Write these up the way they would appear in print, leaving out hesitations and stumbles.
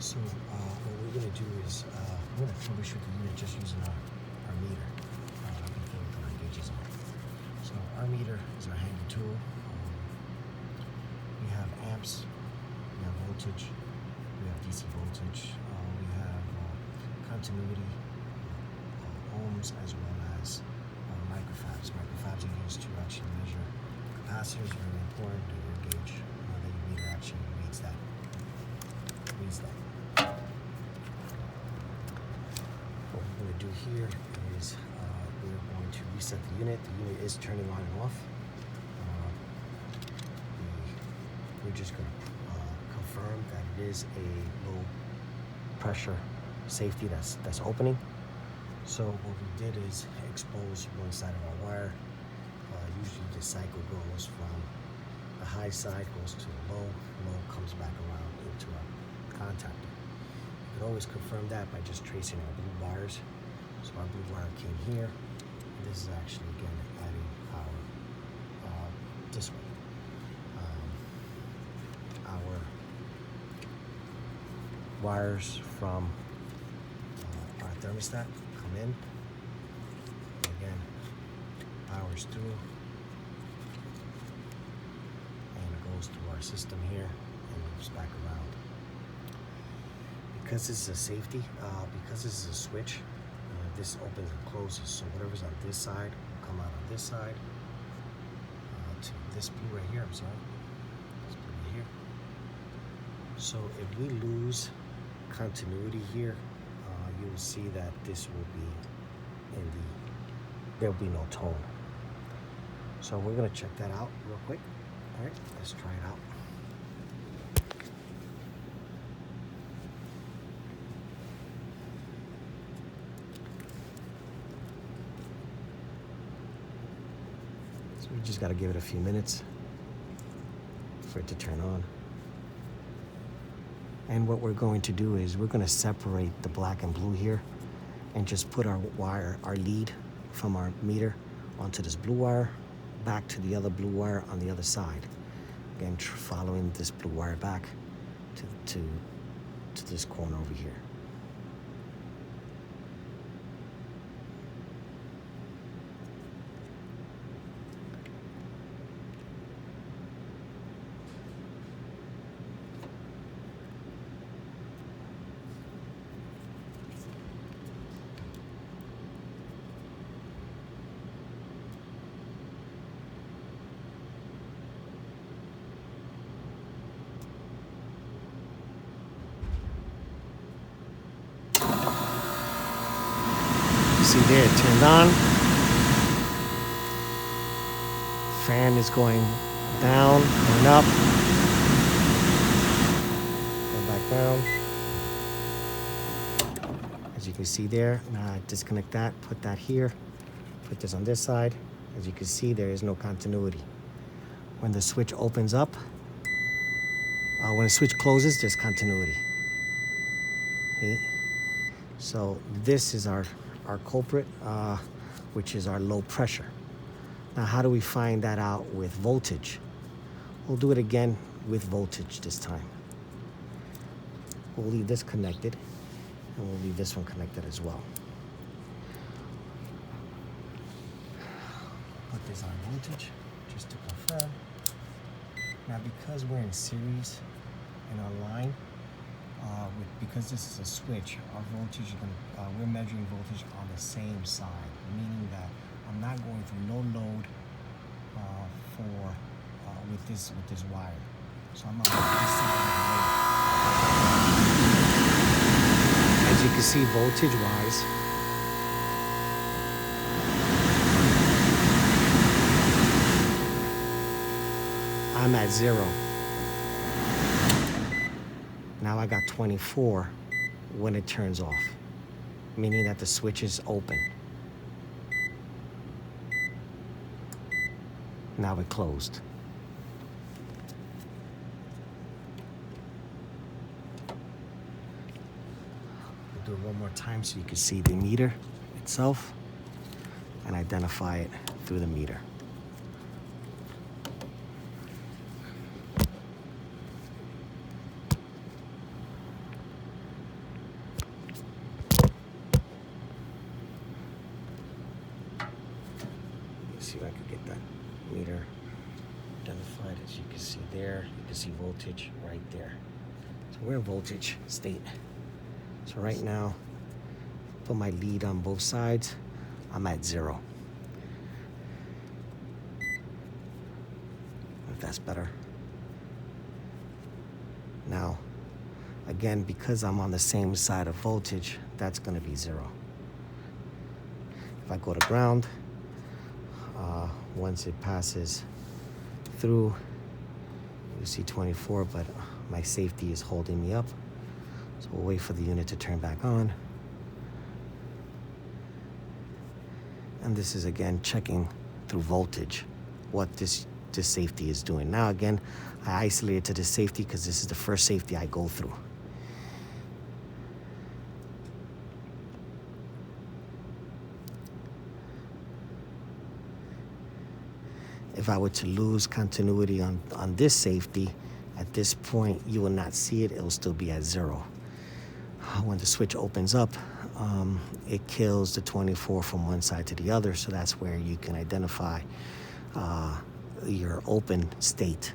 So what we're going to do is we're going to troubleshoot the unit just using our meter before we put our gauges on. So our meter is our handy tool. We have amps, we have voltage, we have DC voltage, we have continuity, ohms, as well as microfabs. Microfabs are used to actually measure capacitors. Very important to your gauge that your meter actually reads that. What we're going to do here is we're going to reset the unit. The unit is turning on and off. We're just going to confirm that it is a low pressure safety that's opening. So what we did is expose one side of our wire. Usually the cycle goes from the high side goes to the low comes back around into our contactor. You can always confirm that by just tracing our blue wires. So our blue wire came here, and this is actually again adding power this way. Our wires from our thermostat come in. Again, powers through, and it goes through our system here and moves back around. Because this is a safety, because this is a switch, this opens and closes. So whatever's on this side will come out on this side to this blue right here. I'm sorry, this blue right here. So if we lose continuity here, you will see that this will be there will be no tone. So we're gonna check that out real quick. All right, let's try it out. So we just gotta give it a few minutes for it to turn on. And what we're going to do is we're going to separate the black and blue here and just put our wire, our lead from our meter onto this blue wire, back to the other blue wire on the other side. Again, following this blue wire back to this corner over here. See there, it turned on. Fan is going down and up. Go back down. As you can see there, now I disconnect that, put that here, put this on this side. As you can see, there is no continuity. When the switch opens up, when the switch closes, there's continuity. See? So this is our culprit, which is our low pressure. Now, how do we find that out with voltage? We'll do it again with voltage this time. We'll leave this connected, and we'll leave this one connected as well. Put this on voltage, just to confirm. Now, because we're in series in our line, because this is a switch, our voltage we're measuring voltage on the same side, meaning that I'm not going through no load with this wire. So I'm on this side of the load. As you can see, voltage wise, I'm at 0. Now I got 24 when it turns off, meaning that the switch is open. Now it closed. We'll do it one more time so you can see the meter itself and identify it through the meter. see if I can get that meter identified. As you can see there, you can see voltage right there. So we're in voltage state. So right now, put my lead on both sides, I'm at 0. If that's better. Now, again, because I'm on the same side of voltage, that's going to be 0. If I go to ground, once it passes through, you see 24, but my safety is holding me up. So we'll wait for the unit to turn back on. And this is again checking through voltage what this safety is doing. Now again, I isolate it to the safety because this is the first safety I go through. If I were to lose continuity on this safety, at this point, you will not see it. It will still be at 0. When the switch opens up, it kills the 24 from one side to the other. So that's where you can identify your open state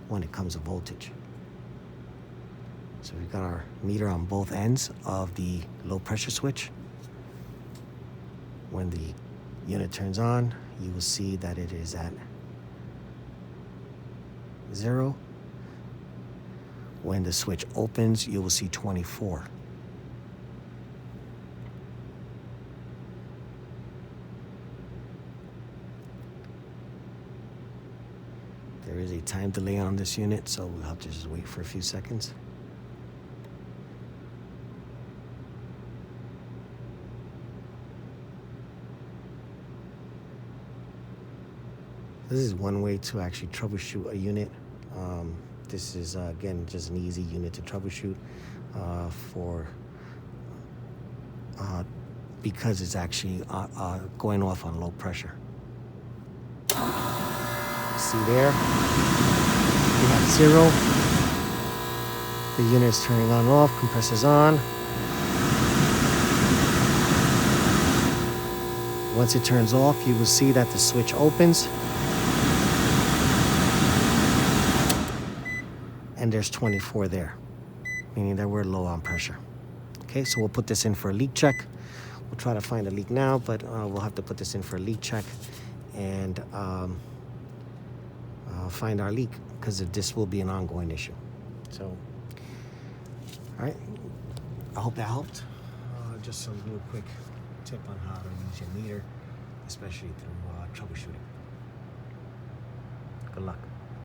when it comes to voltage. So we've got our meter on both ends of the low pressure switch. When the unit turns on, you will see that it is at 0. When the switch opens, you will see 24. There is a time delay on this unit, so we'll have to just wait for a few seconds. This is one way to actually troubleshoot a unit. This is, again, just an easy unit to troubleshoot because it's actually going off on low pressure. See there? We have 0. The unit is turning on and off, compressor's on. Once it turns off, you will see that the switch opens. And there's 24 there, meaning that we're low on pressure. Okay, so we'll put this in for a leak check. We'll try to find a leak now, but we'll have to put this in for a leak check and find our leak, because this will be an ongoing issue. So, all right, I hope that helped. Just some real quick tip on how to use your meter, especially through troubleshooting. Good luck.